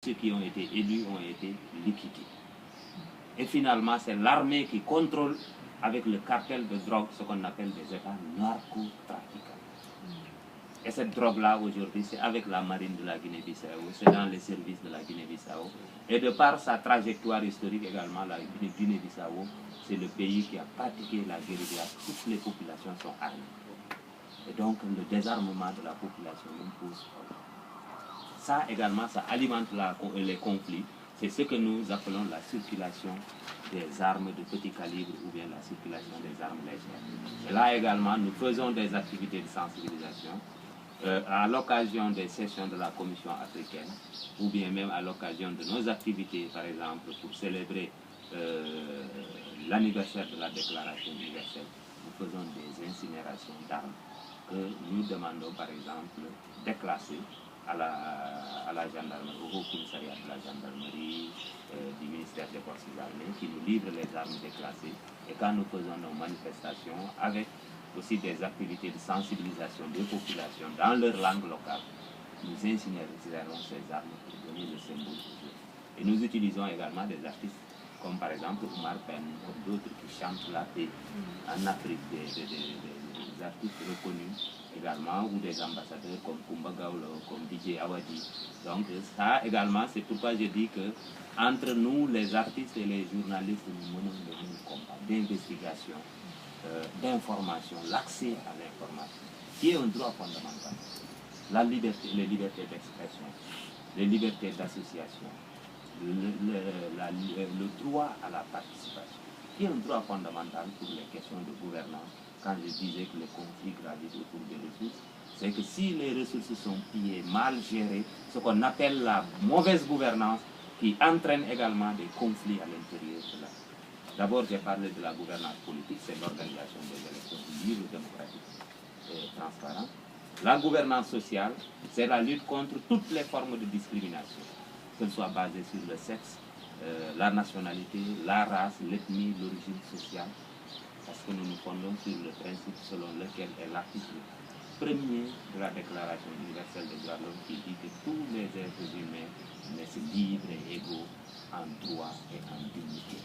ceux qui ont été élus ont été liquidés. Et finalement, c'est l'armée qui contrôle avec le cartel de drogue ce qu'on appelle des États narcotrafiquants. Et cette drogue-là, aujourd'hui, c'est avec la marine de la Guinée-Bissau, c'est dans les services de la Guinée-Bissau. Et de par sa trajectoire historique également, la Guinée-Bissau, c'est le pays qui a pratiqué la guérilla. Toutes les populations sont armées. Et donc, le désarmement de la population nous pose problème. Ça également, ça alimente les conflits. C'est ce que nous appelons la circulation des armes de petit calibre ou bien la circulation des armes légères. Et là également, nous faisons des activités de sensibilisation à l'occasion des sessions de la Commission africaine ou bien même à l'occasion de nos activités, par exemple, pour célébrer l'anniversaire de la Déclaration universelle. Nous faisons des incinérations d'armes que nous demandons, par exemple, déclasser à la gendarmerie, au Haut Commissariat de la gendarmerie, du ministère des Forces armées, qui nous livre les armes déclassées. Et quand nous faisons nos manifestations, avec aussi des activités de sensibilisation des populations dans leur langue locale, nous incinérons ces armes pour donner le symbole du jeu. Et nous utilisons également des artistes, comme par exemple Oumar Pen, comme d'autres qui chantent la paix en Afrique, des artistes reconnus également, ou des ambassadeurs comme Kumba Gawlo, comme DJ Awadi. Donc ça également, c'est pourquoi je dis que entre nous, les artistes et les journalistes, nous menons des combats d'investigation, d'information, l'accès à l'information, qui est un droit fondamental. La liberté, les libertés d'expression, les libertés d'association, le droit à la participation, qui est un droit fondamental pour les questions de gouvernance. Quand je disais que les conflits gravitent autour des ressources, c'est que si les ressources sont pillées, mal gérées, ce qu'on appelle la mauvaise gouvernance, qui entraîne également des conflits à l'intérieur de la. D'abord, j'ai parlé de la gouvernance politique, c'est l'organisation des élections libres, démocratiques et transparentes. La gouvernance sociale, c'est la lutte contre toutes les formes de discrimination, qu'elles soient basées sur le sexe, la nationalité, la race, l'ethnie, l'origine sociale, parce que nous nous fondons sur le principe selon lequel est l'article 1er de la Déclaration universelle des droits de l'homme qui dit que tous les êtres humains naissent libres et égaux en droit et en dignité.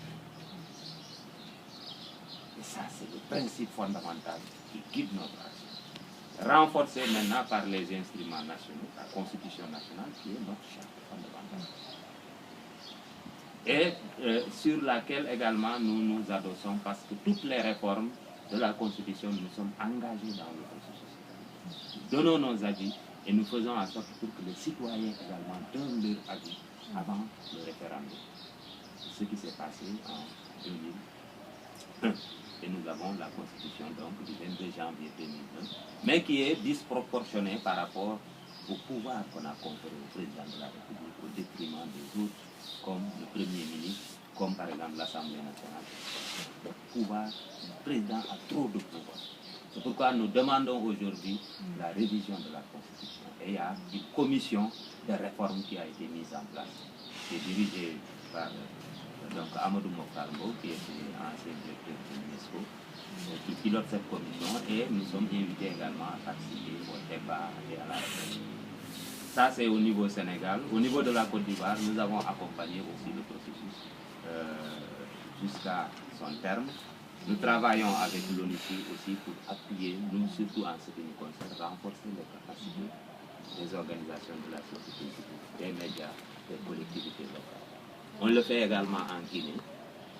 Et ça, c'est le principe fondamental qui guide notre action. Renforcé maintenant par les instruments nationaux, la Constitution nationale qui est notre charte fondamentale. Et sur laquelle également nous nous adossons parce que toutes les réformes de la Constitution, nous sommes engagés dans le processus. Nous donnons nos avis et nous faisons en sorte pour que les citoyens également donnent leur avis avant le référendum. Ce qui s'est passé en 2001. Et nous avons la Constitution donc du 22 janvier 2001, mais qui est disproportionnée par rapport au pouvoir qu'on a conféré au président de la République au détriment des autres, comme le Premier ministre, comme par exemple l'Assemblée nationale. Le pouvoir, le président a trop de pouvoir. C'est pourquoi nous demandons aujourd'hui la révision de la Constitution. Et il y a une commission de réforme qui a été mise en place, qui est dirigée par donc Amadou Mokhtarmbo, qui est ancien directeur de l'UNESCO, qui pilote cette commission, et nous sommes invités également à participer au débat et à la réflexion. Ça, c'est au niveau Sénégal. Au niveau de la Côte d'Ivoire, nous avons accompagné aussi le processus jusqu'à son terme. Nous travaillons avec l'ONUCI aussi pour appuyer, nous surtout en ce qui nous concerne, renforcer les capacités des organisations de la société civile, des médias, des collectivités locales. On le fait également en Guinée.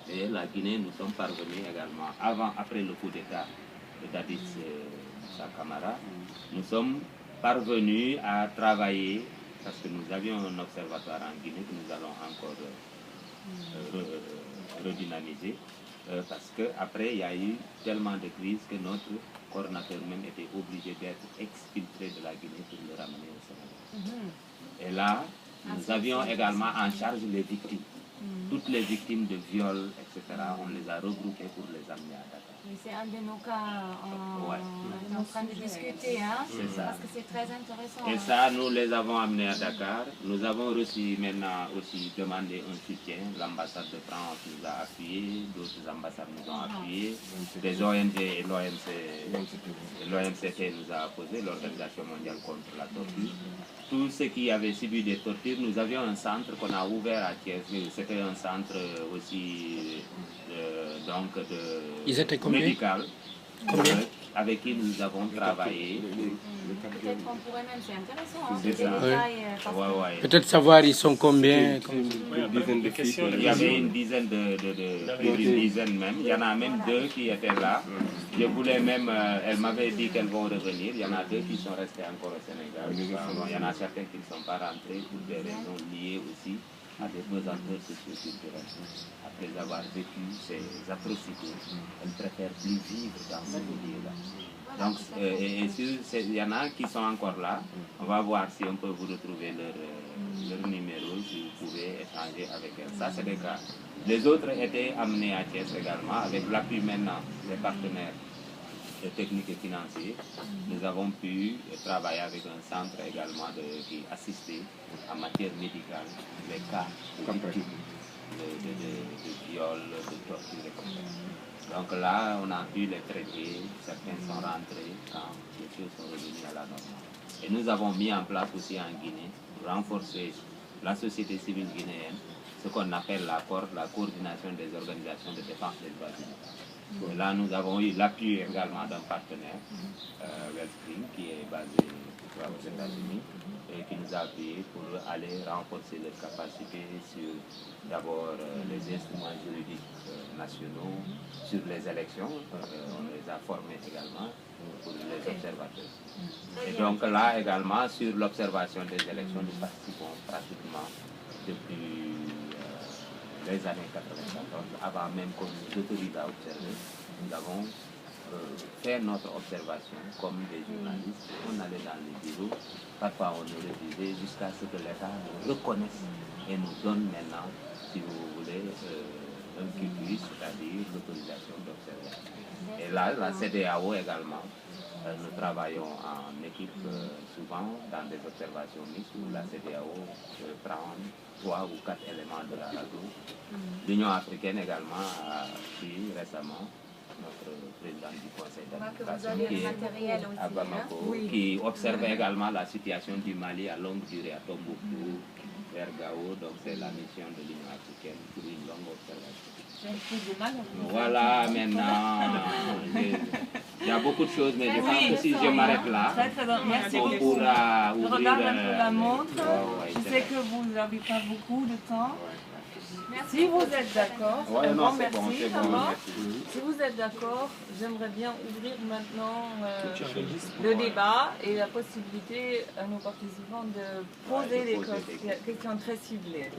Et la Guinée, nous sommes parvenus également, après le coup d'État de Dadis Moussa Camara, nous sommes parvenus à travailler, parce que nous avions un observatoire en Guinée que nous allons encore redynamiser, parce qu'après, il y a eu tellement de crises que notre coordinateur même était obligé d'être exfiltré de la Guinée pour le ramener au Sénégal. Et là, nous avions également en charge les victimes. Toutes les victimes de viols, etc., on les a regroupées pour les amener à Dakar. Oui, c'est un de nos cas, on est en train de discuter, hein, parce que c'est très intéressant. Et ça, nous les avons amenés à Dakar. Nous avons reçu maintenant aussi demandé un soutien. L'ambassade de France nous a appuyés, d'autres ambassades nous ont appuyés. Les ONG et l'OMCT nous a apposé, l'Organisation mondiale contre la torture. Tous ceux qui avaient subi des tortures, nous avions un centre qu'on a ouvert à Thiès. C'était un centre aussi Ils étaient combien? Médical, avec qui nous avons travaillé. Peut-être qu'on pourrait même, c'est intéressant, hein, C'est des ça. détails. Peut-être savoir ils sont combien. Il y avait une dizaine plus d'une dizaine même. Il y en a même 2 qui étaient là. Je voulais même, elle m'avait dit qu'elles vont revenir. Il y en a 2 qui sont restés encore au Sénégal. Il y en a certains qui ne sont pas rentrés pour des raisons liées aussi à des pesanteurs socio-culturels. Après avoir vécu ces atrocités, elles préfèrent plus vivre dans ce milieu-là. Donc, il y en a qui sont encore là. On va voir si on peut vous retrouver leur numéro, si vous pouvez échanger avec elles. Ça, c'est des cas. Les autres étaient amenés à Thiès également, avec l'appui maintenant des partenaires techniques et financiers. Nous avons pu travailler avec un centre également qui assistait en matière médicale les cas de viol, de torture, etc. Donc là, on a pu les traiter, certains sont rentrés quand les choses sont revenues à la normale. Et nous avons mis en place aussi en Guinée, pour renforcer la société civile guinéenne, ce qu'on appelle la coordination des organisations de défense des droits humains. Et là, nous avons eu l'appui également d'un partenaire, Wellspring, qui est basé aux États-Unis, et qui nous a appuyés pour aller renforcer les capacités sur d'abord les instruments juridiques nationaux, sur les élections, on les a formés également pour les observateurs. Et donc là également, sur l'observation des élections, nous participons pratiquement depuis les années 94, avant même qu'on nous autorise à observer. Nous avons fait notre observation comme des journalistes. On allait dans les bureaux, parfois on nous refusait jusqu'à ce que l'État nous reconnaisse et nous donne maintenant, si vous voulez, un QQI, c'est-à-dire l'autorisation d'observer. Et là, la CEDEAO également, nous travaillons en équipe souvent dans des observations mixtes où la CEDEAO prend 3 ou 4 éléments de la radio. L'Union africaine également a pris récemment notre président du conseil d'administration qui est à Bamako, qui observe également la situation du Mali à longue durée à Tombouctou, vers Gao. Donc c'est la mission de l'Union africaine pour une longue observation. Voilà, maintenant, il y a beaucoup de choses, mais je pense que si je m'arrête là, on pourra ouvrir... Je regarde un peu la montre. Je sais que vous n'avez pas beaucoup de temps. Si vous êtes d'accord, si vous êtes d'accord, j'aimerais bien ouvrir maintenant le débat et la possibilité à nos participants de poser des questions très ciblées.